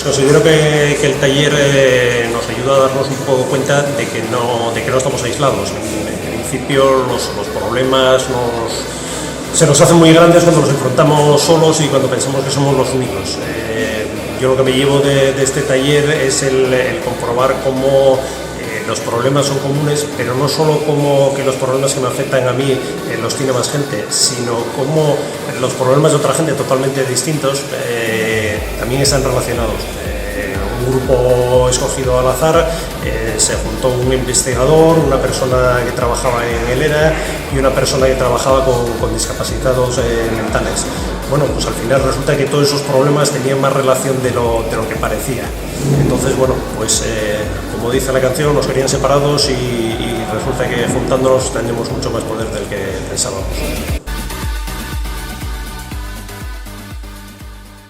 Considero que el taller nos ayuda a darnos un poco cuenta de que no estamos aislados. En principio los problemas se nos hacen muy grandes cuando nos enfrentamos solos y cuando pensamos que somos los únicos. Yo lo que me llevo de este taller es el comprobar cómo los problemas son comunes, pero no solo como que los problemas que me afectan a mí los tiene más gente, sino como los problemas de otra gente totalmente distintos también están relacionados. Un grupo escogido al azar, se juntó un investigador, una persona que trabajaba en el ERA y una persona que trabajaba con discapacitados mentales. Bueno, pues al final resulta que todos esos problemas tenían más relación de lo que parecía. Entonces, bueno, pues como dice la canción, nos querían separados y resulta que juntándonos tenemos mucho más poder del que pensábamos.